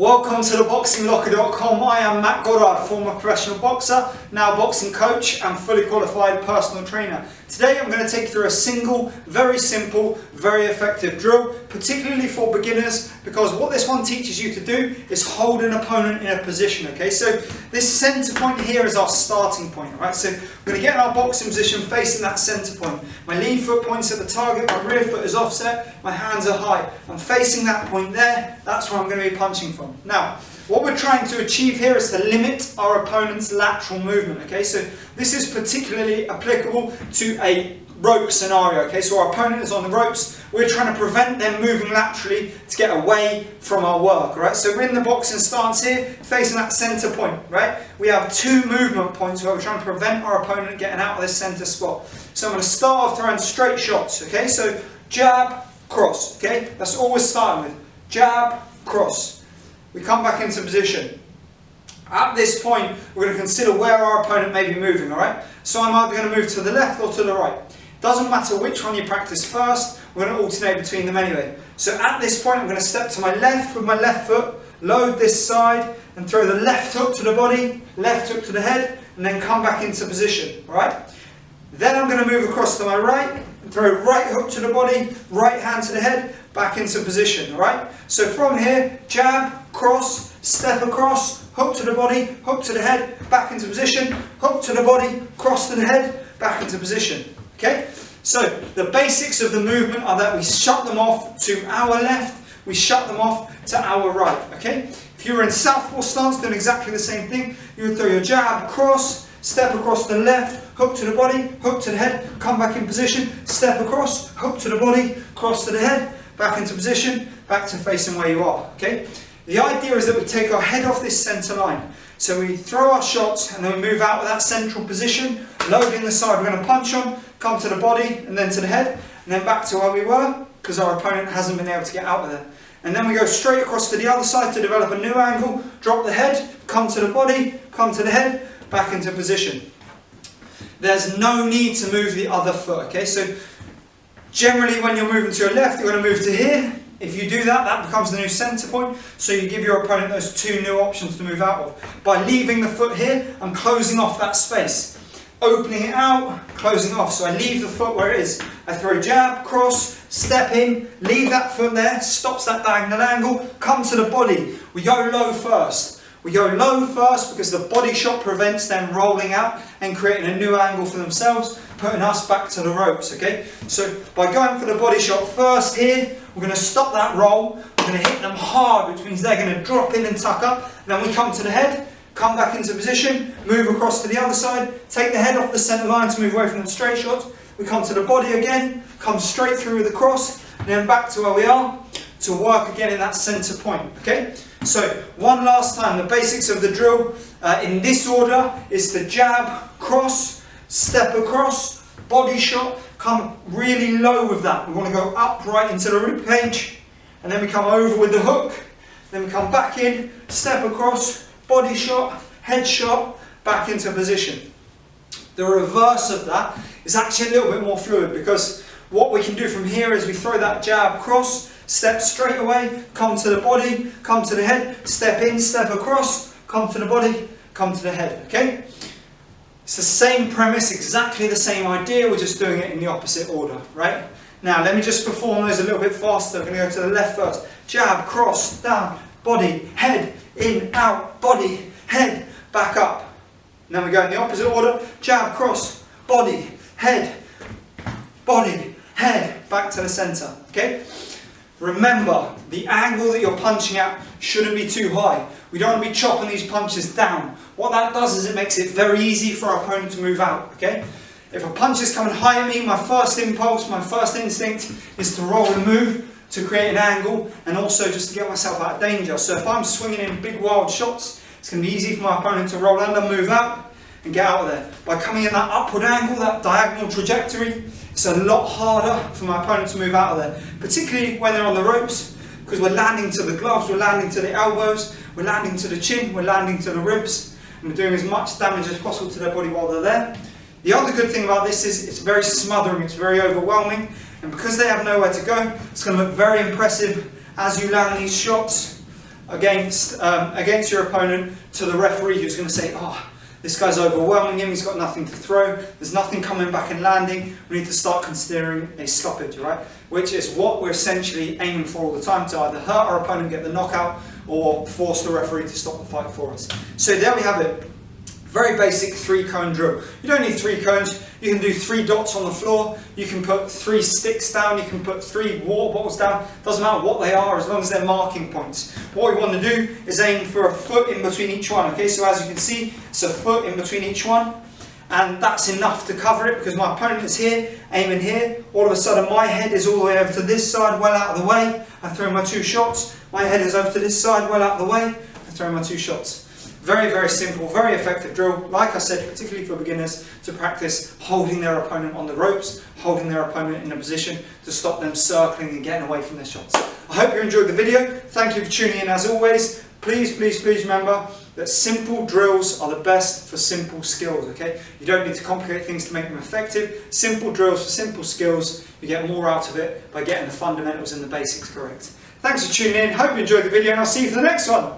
Welcome to the BoxingLocker.com. I am Matt Goddard, former professional boxer, now boxing coach and fully qualified personal trainer. Today I'm going to take you through a single, very simple, very effective drill, particularly for beginners, because what this one teaches you to do is hold an opponent in a position, okay? So this center point here is our starting point, right? So we're going to get in our boxing position facing that center point. My lead foot points at the target, my rear foot is offset, my hands are high. I'm facing that point there, that's where I'm going to be punching from. Now, what we're trying to achieve here is to limit our opponent's lateral movement, okay? So this is particularly applicable to a rope scenario, okay? So our opponent is on the ropes, we're trying to prevent them moving laterally to get away from our work, right? So we're in the boxing stance here, facing that center point, right? We have two movement points where we're trying to prevent our opponent getting out of this center spot. So I'm going to start off throwing straight shots, okay? So jab, cross, okay? That's all we're starting with. Jab, cross. We come back into position. At this point, we're going to consider where our opponent may be moving, alright? So I'm either going to move to the left or to the right. Doesn't matter which one you practice first, we're going to alternate between them anyway. So at this point, I'm going to step to my left with my left foot, load this side, and throw the left hook to the body, left hook to the head, and then come back into position, alright? Then I'm going to move across to my right, and throw right hook to the body, right hand to the head, back into position, alright? So from here, jab, cross, step across, hook to the body, hook to the head, back into position, hook to the body, cross to the head, back into position, okay? So the basics of the movement are that we shut them off to our left, we shut them off to our right, okay? If you were in southpaw stance doing exactly the same thing, you would throw your jab, cross, step across to the left, hook to the body, hook to the head, come back in position, step across, hook to the body, cross to the head, back into position, back to facing where you are, okay? The idea is that we take our head off this centre line. So we throw our shots and then we move out with that central position, loading the side we're going to punch on, come to the body and then to the head, and then back to where we were, because our opponent hasn't been able to get out of there. And then we go straight across to the other side to develop a new angle, drop the head, come to the body, come to the head, back into position. There's no need to move the other foot, okay? So generally when you're moving to your left, you're going to move to here. If you do that, that becomes the new centre point, so you give your opponent those two new options to move out of. By leaving the foot here, I'm closing off that space. Opening it out, closing off. So I leave the foot where it is. I throw jab, cross, step in, leave that foot there, stops that diagonal angle, come to the body. We go low first. We go low first because the body shot prevents them rolling out and creating a new angle for themselves, putting us back to the ropes, okay? So by going for the body shot first here, we're going to stop that roll, we're going to hit them hard, which means they're going to drop in and tuck up. Then we come to the head, come back into position, move across to the other side, take the head off the centre line to move away from the straight shots. We come to the body again, come straight through with the cross, and then back to where we are to work again in that centre point, okay? So one last time, the basics of the drill in this order is the jab, cross, step across, body shot, come really low with that. We want to go up right into the rib cage, and then we come over with the hook, then we come back in, step across, body shot, head shot, back into position. The reverse of that is actually a little bit more fluid, because what we can do from here is we throw that jab, cross, step straight away, come to the body, come to the head, step in, step across, come to the body, come to the head, okay? It's the same premise, exactly the same idea, we're just doing it in the opposite order, right? Now let me just perform those a little bit faster. I'm going to go to the left first. Jab, cross, down, body, head, in, out, body, head, back up. And then we go in the opposite order. Jab, cross, body, head, back to the centre, okay? Remember, the angle that you're punching at shouldn't be too high. We don't want to be chopping these punches down. What that does is it makes it very easy for our opponent to move out, okay? If a punch is coming high at me, my first impulse, my first instinct is to roll and move to create an angle, and also just to get myself out of danger. So if I'm swinging in big wild shots, it's going to be easy for my opponent to roll under, move out, and get out of there. By coming in that upward angle, that diagonal trajectory, it's a lot harder for my opponent to move out of there, particularly when they're on the ropes, because we're landing to the gloves, we're landing to the elbows, we're landing to the chin, we're landing to the ribs, and we're doing as much damage as possible to their body while they're there. The other good thing about this is it's very smothering, it's very overwhelming, and because they have nowhere to go, it's going to look very impressive as you land these shots. against your opponent to the referee, who's going to say, oh, this guy's overwhelming him, he's got nothing to throw, there's nothing coming back and landing, we need to start considering a stoppage, right? Which is what we're essentially aiming for all the time, to either hurt our opponent, get the knockout, or force the referee to stop the fight for us. So there we have it. Very basic 3-cone drill. You don't need 3 cones, you can do 3 dots on the floor, you can put 3 sticks down, you can put 3 water bottles down, doesn't matter what they are as long as they're marking points. What we want to do is aim for a foot in between each one, okay? So as you can see, it's a foot in between each one, and that's enough to cover it because my opponent is here, aiming here, all of a sudden my head is all the way over to this side, well out of the way, I throw my 2 shots, my head is over to this side, well out of the way, I throw my 2 shots. Very, very simple, very effective drill, like I said, particularly for beginners, to practice holding their opponent on the ropes, holding their opponent in a position to stop them circling and getting away from their shots. I hope you enjoyed the video. Thank you for tuning in as always. Please, please, please remember that simple drills are the best for simple skills, okay? You don't need to complicate things to make them effective. Simple drills for simple skills, you get more out of it by getting the fundamentals and the basics correct. Thanks for tuning in, hope you enjoyed the video, and I'll see you for the next one.